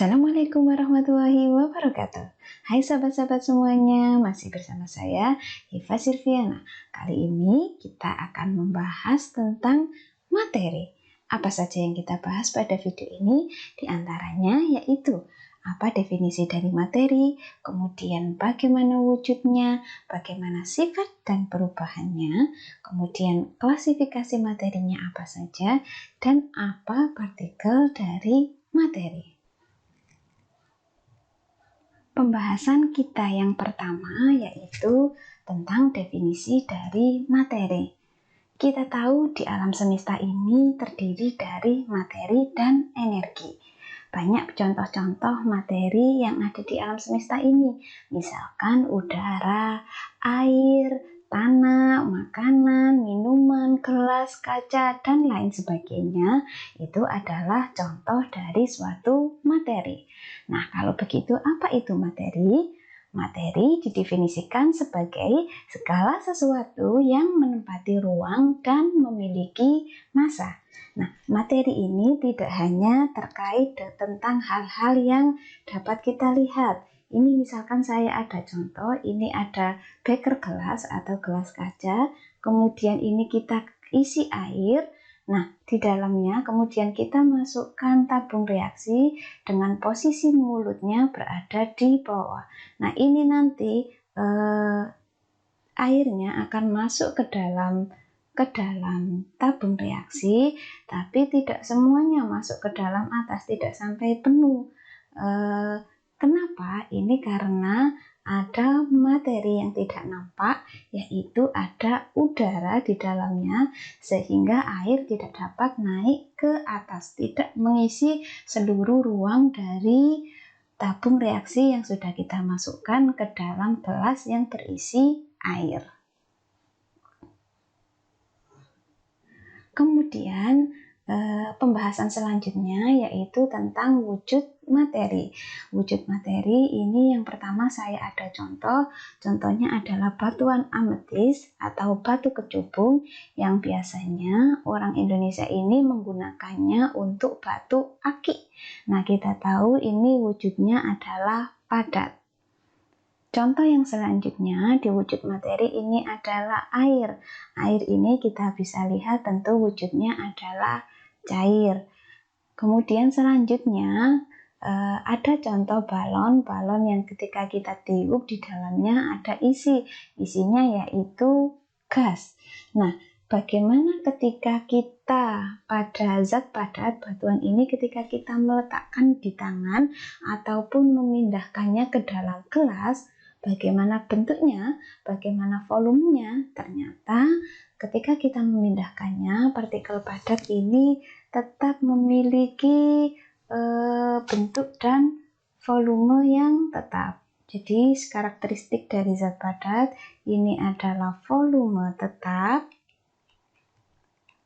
Assalamualaikum warahmatullahi wabarakatuh. Hai sahabat-sahabat semuanya, masih bersama saya Hiva Sirviana. Kali ini kita akan membahas tentang materi. Apa saja yang kita bahas pada video ini? Di antaranya yaitu apa definisi dari materi, kemudian bagaimana wujudnya, bagaimana sifat dan perubahannya, kemudian klasifikasi materinya apa saja, dan apa partikel dari materi. Pembahasan kita yang pertama yaitu tentang definisi dari materi. Kita tahu di alam semesta ini terdiri dari materi dan energi. Banyak contoh-contoh materi yang ada di alam semesta ini, misalkan udara, air, tanah, makanan, minuman, gelas, kaca, dan lain sebagainya. Itu adalah contoh dari suatu materi. Nah, kalau begitu apa itu materi? Materi didefinisikan sebagai segala sesuatu yang menempati ruang dan memiliki massa. Nah, materi ini tidak hanya terkait tentang hal-hal yang dapat kita lihat. Ini misalkan saya ada contoh, ini ada beker gelas atau gelas kaca, kemudian ini kita isi air. Nah, di dalamnya kemudian kita masukkan tabung reaksi dengan posisi mulutnya berada di bawah. Nah, ini nanti airnya akan masuk ke dalam tabung reaksi, tapi tidak semuanya masuk ke dalam atas, tidak sampai penuh. Kenapa? Ini karena ada materi yang tidak nampak, yaitu ada udara di dalamnya, sehingga air tidak dapat naik ke atas, tidak mengisi seluruh ruang dari tabung reaksi yang sudah kita masukkan ke dalam gelas yang berisi air. Kemudian pembahasan selanjutnya yaitu tentang wujud materi. Wujud materi ini yang pertama saya ada contohnya adalah batuan ametis atau batu kecubung yang biasanya orang Indonesia ini menggunakannya untuk batu akik. Nah, kita tahu ini wujudnya adalah padat. Contoh yang selanjutnya di wujud materi ini adalah air. Air ini kita bisa lihat tentu wujudnya adalah cair. Kemudian selanjutnya ada contoh balon yang ketika kita tiup di dalamnya ada isinya yaitu gas. Nah, bagaimana ketika kita pada zat padat batuan ini ketika kita meletakkan di tangan ataupun memindahkannya ke dalam gelas, bagaimana bentuknya, bagaimana volumenya? Ternyata ketika kita memindahkannya, partikel padat ini tetap memiliki bentuk dan volume yang tetap. Jadi karakteristik dari zat padat ini adalah volume tetap,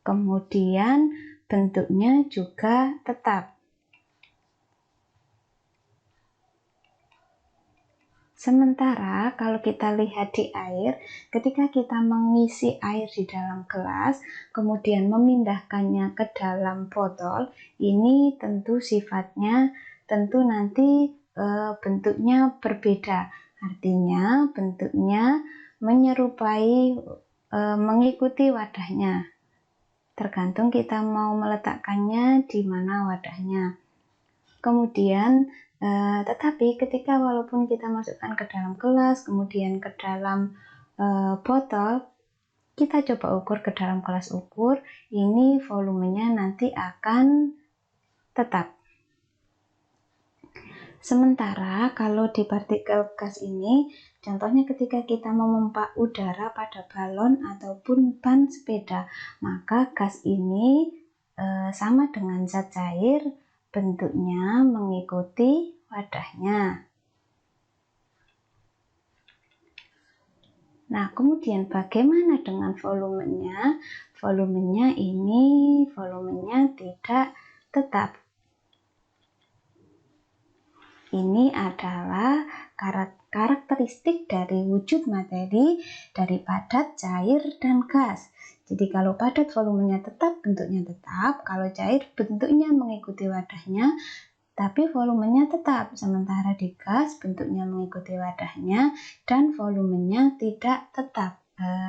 kemudian bentuknya juga tetap. Sementara kalau kita lihat di air, ketika kita mengisi air di dalam gelas, kemudian memindahkannya ke dalam botol, ini tentu sifatnya nanti bentuknya berbeda. Artinya bentuknya menyerupai mengikuti wadahnya. Tergantung kita mau meletakkannya di mana wadahnya. Kemudian tetapi ketika walaupun kita masukkan ke dalam gelas, kemudian ke dalam botol, kita coba ukur ke dalam gelas ukur, ini volumenya nanti akan tetap. Sementara kalau di partikel gas ini, contohnya ketika kita memompa udara pada balon ataupun ban sepeda, maka gas ini sama dengan zat cair, bentuknya mengikuti wadahnya. Nah, kemudian bagaimana dengan volumenya? Volumenya tidak tetap. Ini adalah karakteristik dari wujud materi dari padat, cair, dan gas. Jadi kalau padat volumenya tetap, bentuknya tetap. Kalau cair bentuknya mengikuti wadahnya. tapi volumenya tetap. Sementara di gas bentuknya mengikuti wadahnya dan volumenya tidak tetap.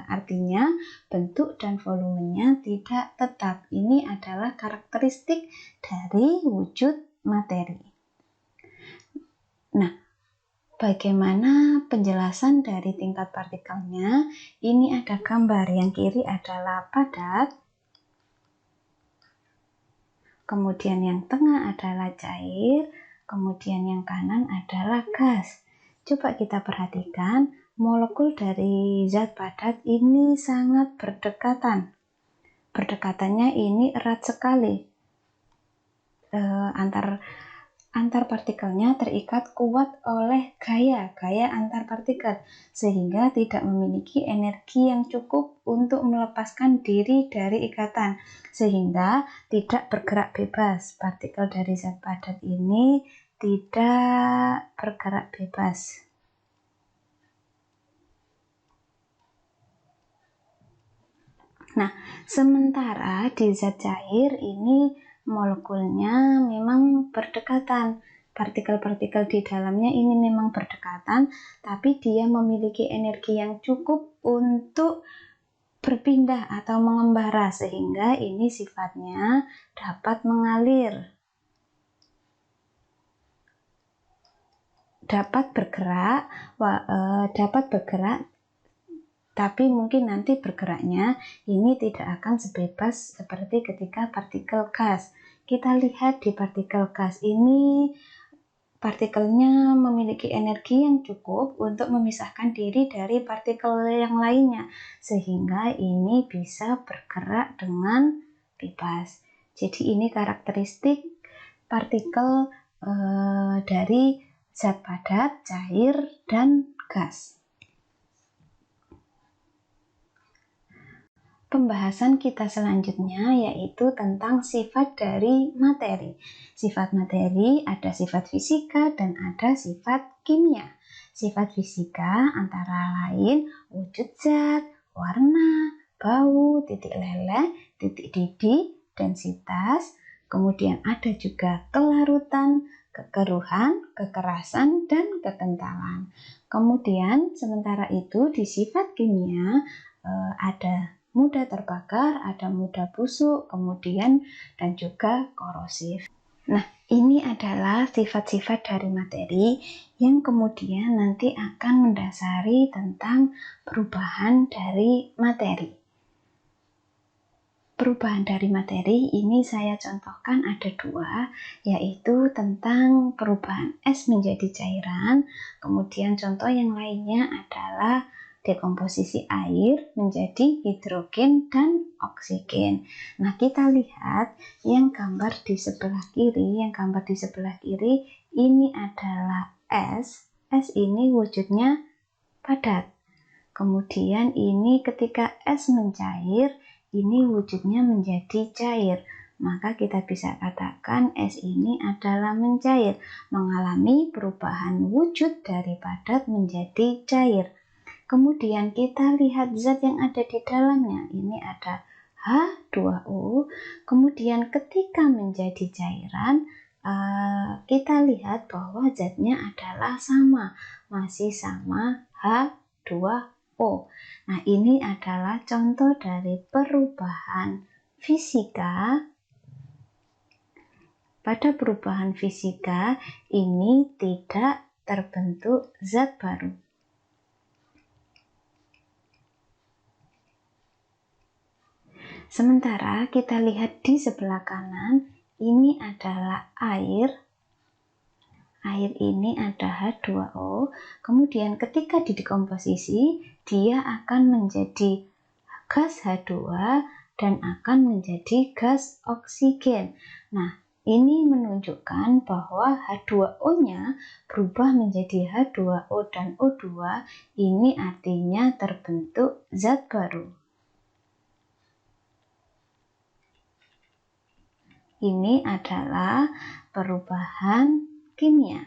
Artinya bentuk dan volumenya tidak tetap. Ini adalah karakteristik dari wujud materi. Nah, bagaimana penjelasan dari tingkat partikelnya? Ini ada gambar, yang kiri adalah padat, kemudian yang tengah adalah cair, kemudian yang kanan adalah gas. Coba kita perhatikan, molekul dari zat padat ini sangat berdekatan. Berdekatannya ini erat sekali. Antar partikelnya terikat kuat oleh gaya antar partikel, sehingga tidak memiliki energi yang cukup untuk melepaskan diri dari ikatan, sehingga tidak bergerak bebas. Partikel dari zat padat ini tidak bergerak bebas. Nah, sementara di zat cair ini molekulnya memang berdekatan. Partikel-partikel di dalamnya ini memang berdekatan, tapi dia memiliki energi yang cukup untuk berpindah atau mengembara, sehingga ini sifatnya dapat mengalir, dapat bergerak, tapi mungkin nanti bergeraknya ini tidak akan sebebas seperti ketika partikel gas. Kita lihat di partikel gas ini, partikelnya memiliki energi yang cukup untuk memisahkan diri dari partikel yang lainnya, sehingga ini bisa bergerak dengan bebas. Jadi ini karakteristik partikel dari zat padat, cair, dan gas. Pembahasan kita selanjutnya yaitu tentang sifat dari materi. Sifat materi ada sifat fisika dan ada sifat kimia. Sifat fisika antara lain wujud zat, warna, bau, titik leleh, titik didih, densitas. Kemudian ada juga kelarutan, kekeruhan, kekerasan, dan kekentalan. Kemudian sementara itu di sifat kimia ada mudah terbakar, ada mudah busuk, kemudian dan juga korosif. Nah, ini adalah sifat-sifat dari materi yang kemudian nanti akan mendasari tentang perubahan dari materi. Perubahan dari materi ini saya contohkan ada dua, yaitu tentang perubahan es menjadi cairan, kemudian contoh yang lainnya adalah dekomposisi air menjadi hidrogen dan oksigen. Nah, kita lihat yang gambar di sebelah kiri, ini adalah es. Es ini wujudnya padat. Kemudian ini ketika es mencair, ini wujudnya menjadi cair. Maka kita bisa katakan es ini adalah mencair, mengalami perubahan wujud dari padat menjadi cair. Kemudian kita lihat zat yang ada di dalamnya. Ini ada H2O. Kemudian ketika menjadi cairan, kita lihat bahwa zatnya adalah sama, masih sama H2O. Nah, ini adalah contoh dari perubahan fisika. Pada perubahan fisika ini tidak terbentuk zat baru. Sementara kita lihat di sebelah kanan, ini adalah air. Air ini ada H2O, kemudian ketika didekomposisi, dia akan menjadi gas H2 dan akan menjadi gas oksigen. Nah, ini menunjukkan bahwa H2O-nya berubah menjadi H2O dan O2, ini artinya terbentuk zat baru. Ini adalah perubahan kimia.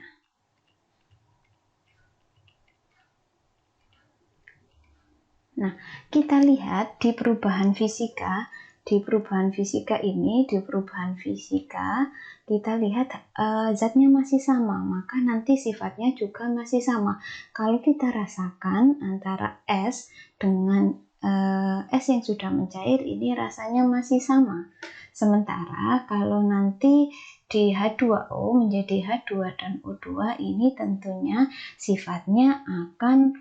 Nah, kita lihat di perubahan fisika, di perubahan fisika ini, kita lihat zatnya masih sama, maka nanti sifatnya juga masih sama. Kalau kita rasakan antara es dengan es yang sudah mencair, ini rasanya masih sama. Sementara kalau nanti di H2O menjadi H2 dan O2, ini tentunya sifatnya akan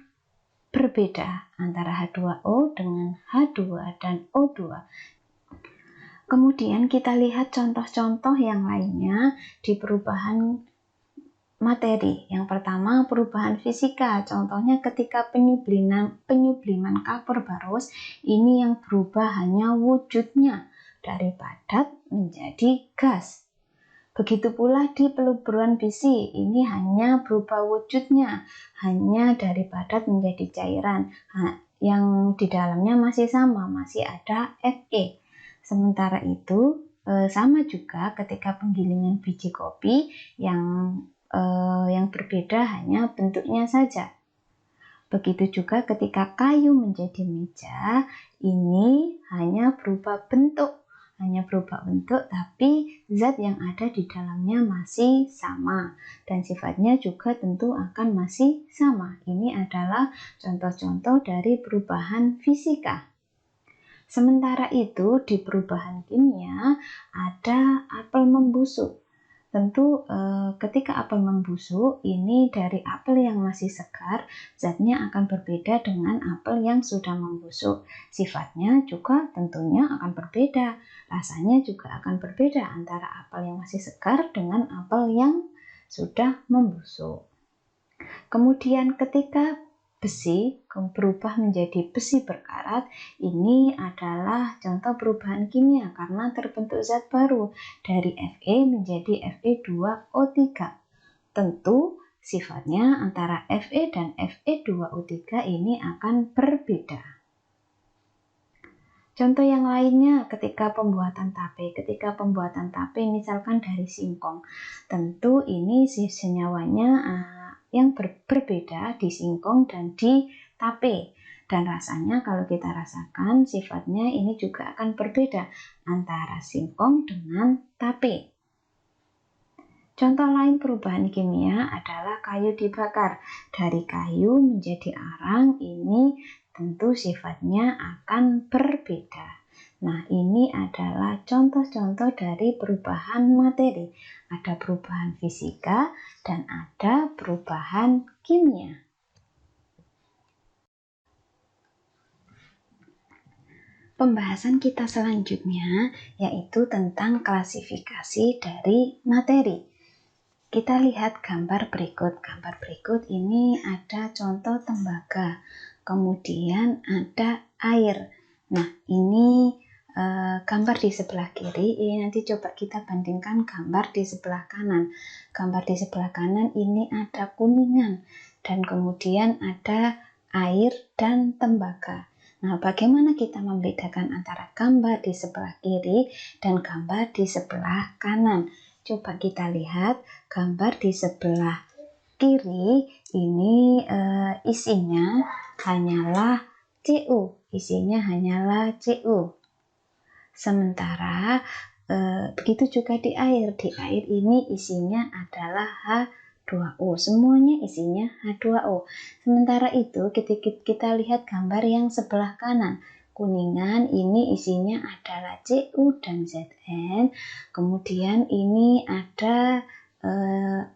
berbeda antara H2O dengan H2 dan O2. Kemudian kita lihat contoh-contoh yang lainnya di perubahan materi. Yang pertama, perubahan fisika. Contohnya ketika penyubliman kapur barus, ini yang berubah hanya wujudnya dari padat menjadi gas. Begitu pula di peluburan besi, ini hanya berubah wujudnya, hanya dari padat menjadi cairan. Yang di dalamnya masih sama, masih ada Fe. Sementara itu, sama juga ketika penggilingan biji kopi yang berbeda hanya bentuknya saja. Begitu juga ketika kayu menjadi meja, ini hanya berubah bentuk, tapi zat yang ada di dalamnya masih sama dan sifatnya juga tentu akan masih sama. Ini adalah contoh-contoh dari perubahan fisika. Sementara itu di perubahan kimia ada apel membusuk. Tentu ketika apel membusuk, ini dari apel yang masih segar, zatnya akan berbeda dengan apel yang sudah membusuk. Sifatnya juga tentunya akan berbeda. Rasanya juga akan berbeda antara apel yang masih segar dengan apel yang sudah membusuk. Kemudian ketika besi berubah menjadi besi berkarat, ini adalah contoh perubahan kimia karena terbentuk zat baru dari Fe menjadi Fe2O3. Tentu sifatnya antara Fe dan Fe2O3 ini akan berbeda. Contoh yang lainnya ketika pembuatan tape. Ketika pembuatan tape misalkan dari singkong, tentu ini senyawanya yang berbeda di singkong dan di tape. Dan rasanya kalau kita rasakan sifatnya ini juga akan berbeda antara singkong dengan tape. Contoh lain perubahan kimia adalah kayu dibakar. Dari kayu menjadi arang, ini tentu sifatnya akan berbeda. Nah, ini adalah contoh-contoh dari perubahan materi. Ada perubahan fisika dan ada perubahan kimia. Pembahasan kita selanjutnya yaitu tentang klasifikasi dari materi. Kita lihat gambar berikut. Gambar berikut ini ada contoh tembaga, kemudian ada air. Nah, ini gambar di sebelah kiri, ini nanti coba kita bandingkan gambar di sebelah kanan. Gambar di sebelah kanan ini ada kuningan dan kemudian ada air dan tembaga. Nah, bagaimana kita membedakan antara gambar di sebelah kiri dan gambar di sebelah kanan? Coba kita lihat gambar di sebelah kiri ini isinya hanyalah Cu. Sementara begitu juga di air. Di air ini isinya adalah H2O. Semuanya isinya H2O. Sementara itu ketika kita lihat gambar yang sebelah kanan, kuningan ini isinya adalah Cu dan Zn. Kemudian ini ada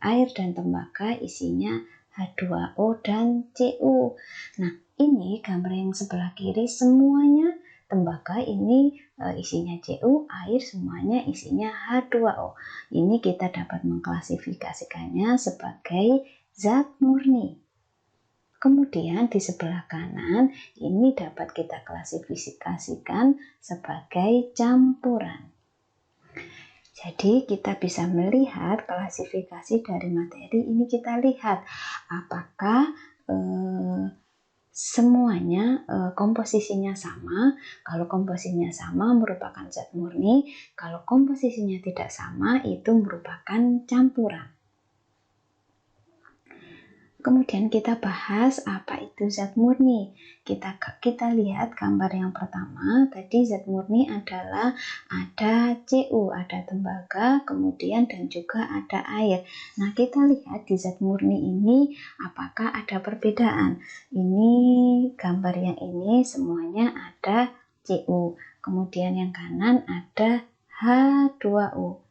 air dan tembaga isinya H2O dan Cu. Nah, ini gambar yang sebelah kiri semuanya tembaga ini isinya Cu, air semuanya isinya H2O. Ini kita dapat mengklasifikasikannya sebagai zat murni. Kemudian di sebelah kanan ini dapat kita klasifikasikan sebagai campuran. Jadi kita bisa melihat klasifikasi dari materi ini, kita lihat apakah semuanya komposisinya sama. Kalau komposisinya sama merupakan zat murni, kalau komposisinya tidak sama itu merupakan campuran. Kemudian kita bahas apa itu zat murni. Kita lihat gambar yang pertama. Tadi zat murni adalah ada Cu, ada tembaga, kemudian dan juga ada air. Nah, kita lihat di zat murni ini apakah ada perbedaan. Ini gambar yang ini semuanya ada Cu. Kemudian yang kanan ada H2O.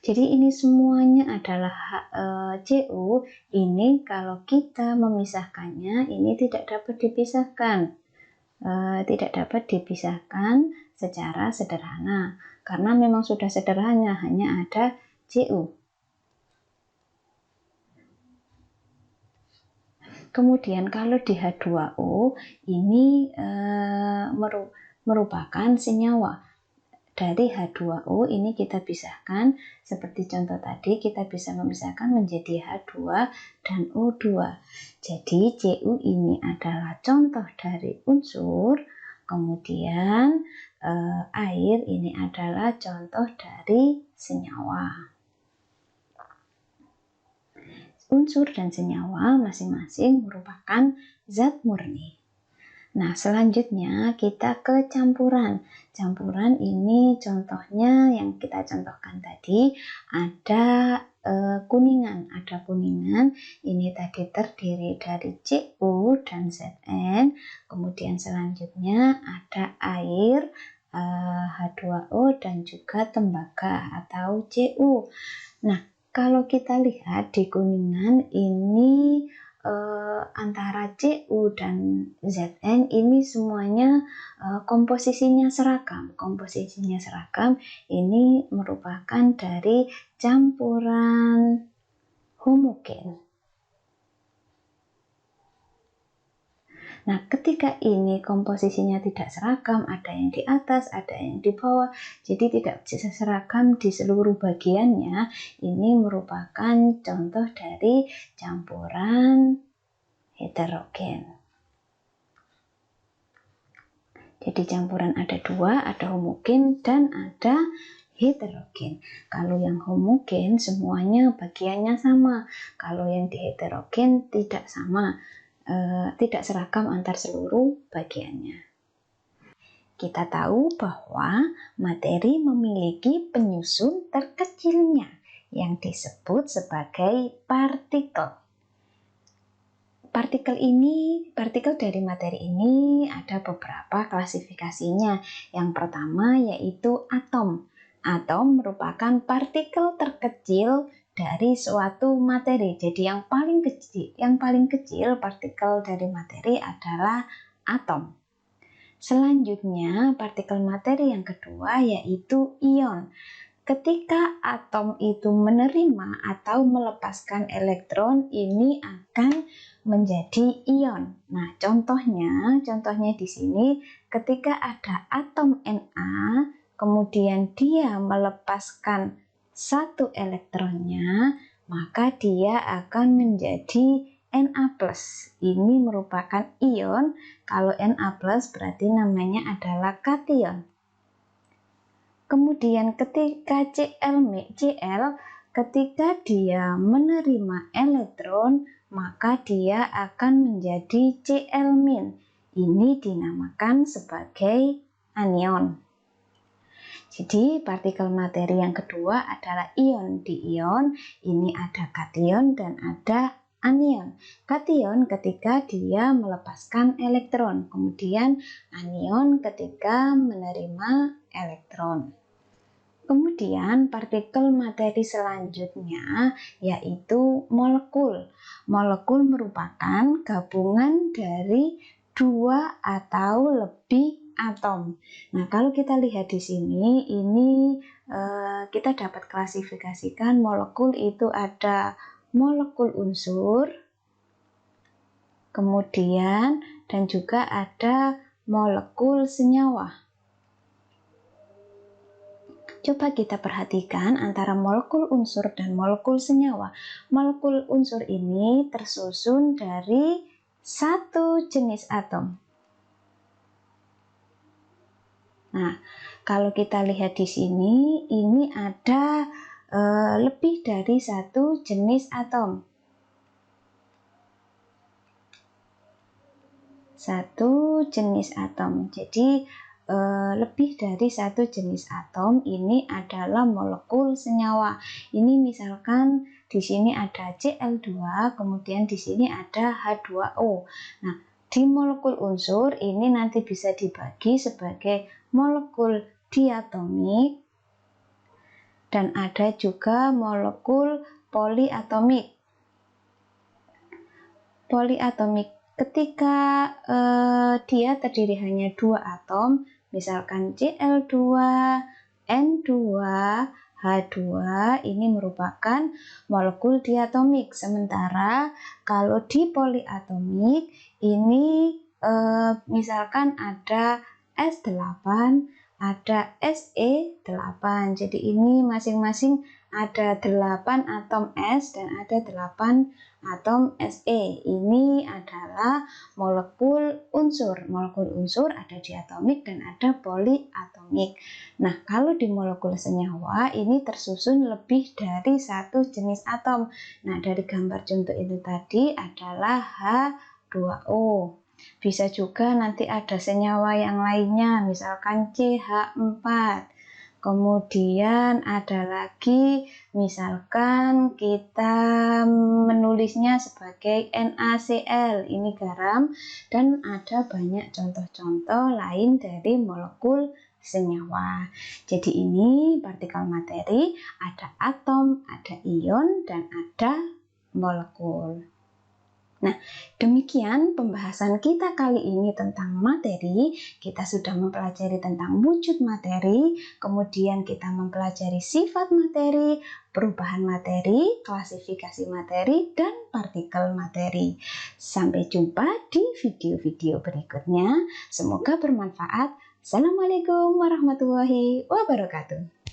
Jadi ini semuanya adalah Cu. Ini kalau kita memisahkannya, ini tidak dapat dipisahkan. Tidak dapat dipisahkan secara sederhana. Karena memang sudah sederhana, hanya ada Cu. Kemudian kalau di H2O, ini merupakan senyawa. Dari H2O ini kita pisahkan, seperti contoh tadi kita bisa memisahkan menjadi H2 dan O2. Jadi Cu ini adalah contoh dari unsur, kemudian air ini adalah contoh dari senyawa. Unsur dan senyawa masing-masing merupakan zat murni. Nah, selanjutnya kita ke campuran. Campuran ini contohnya yang kita contohkan tadi ada kuningan. Ada kuningan, ini tadi terdiri dari Cu dan Zn. Kemudian selanjutnya ada air, H2O dan juga tembaga atau Cu. Nah, kalau kita lihat di kuningan ini antara Cu dan Zn ini semuanya komposisinya seragam. Komposisinya seragam ini merupakan dari campuran homogen. Nah, ketika ini komposisinya tidak seragam, ada yang di atas, ada yang di bawah, jadi tidak seragam di seluruh bagiannya, ini merupakan contoh dari campuran heterogen. Jadi campuran ada dua, ada homogen dan ada heterogen. Kalau yang homogen semuanya bagiannya sama, kalau yang di heterogen tidak sama. Tidak seragam antar seluruh bagiannya. Kita tahu bahwa materi memiliki penyusun terkecilnya yang disebut sebagai partikel. Partikel dari materi ini ada beberapa klasifikasinya. Yang pertama yaitu atom. Atom merupakan partikel terkecil dari suatu materi. Jadi yang paling kecil partikel dari materi adalah atom. Selanjutnya, partikel materi yang kedua yaitu ion. Ketika atom itu menerima atau melepaskan elektron, ini akan menjadi ion. Nah, contohnya di sini ketika ada atom Na, kemudian dia melepaskan satu elektronnya, maka dia akan menjadi Na+. Ini merupakan ion. Kalau Na+ berarti namanya adalah kation. Kemudian ketika Cl ketika dia menerima elektron, maka dia akan menjadi Cl-. Ini dinamakan sebagai anion. Jadi partikel materi yang kedua adalah ion. Di ion ini ada kation dan ada anion. Kation ketika dia melepaskan elektron, kemudian anion ketika menerima elektron. Kemudian partikel materi selanjutnya yaitu molekul. Molekul merupakan gabungan dari dua atau lebih atom. Nah, kalau kita lihat di sini, ini kita dapat klasifikasikan molekul itu ada molekul unsur, kemudian dan juga ada molekul senyawa. Coba kita perhatikan antara molekul unsur dan molekul senyawa. Molekul unsur ini tersusun dari satu jenis atom. Nah, kalau kita lihat di sini, ini ada lebih dari satu jenis atom. satu jenis atom. Jadi lebih dari satu jenis atom ini adalah molekul senyawa. Ini misalkan di sini ada Cl2, kemudian di sini ada H2O. Nah, di molekul unsur ini nanti bisa dibagi sebagai molekul diatomik dan ada juga molekul poliatomik. Poliatomik ketika dia terdiri hanya 2 atom, misalkan Cl2, N2, H2, ini merupakan molekul diatomik. Sementara kalau di poliatomik ini misalkan ada S8, ada Se8. Jadi ini masing-masing ada 8 atom S dan ada 8 atom Se. Ini adalah molekul unsur. Molekul unsur ada diatomik dan ada poliatomik. Nah, kalau di molekul senyawa ini tersusun lebih dari satu jenis atom. Nah, dari gambar contoh itu tadi adalah H2O. Bisa juga nanti ada senyawa yang lainnya, misalkan CH4. Kemudian ada lagi, misalkan kita menulisnya sebagai NaCl, ini garam, dan ada banyak contoh-contoh lain dari molekul senyawa. Jadi ini partikel materi, ada atom, ada ion, dan ada molekul. Nah, demikian pembahasan kita kali ini tentang materi. Kita sudah mempelajari tentang wujud materi, kemudian kita mempelajari sifat materi, perubahan materi, klasifikasi materi, dan partikel materi. Sampai jumpa di video-video berikutnya. Semoga bermanfaat. Assalamualaikum warahmatullahi wabarakatuh.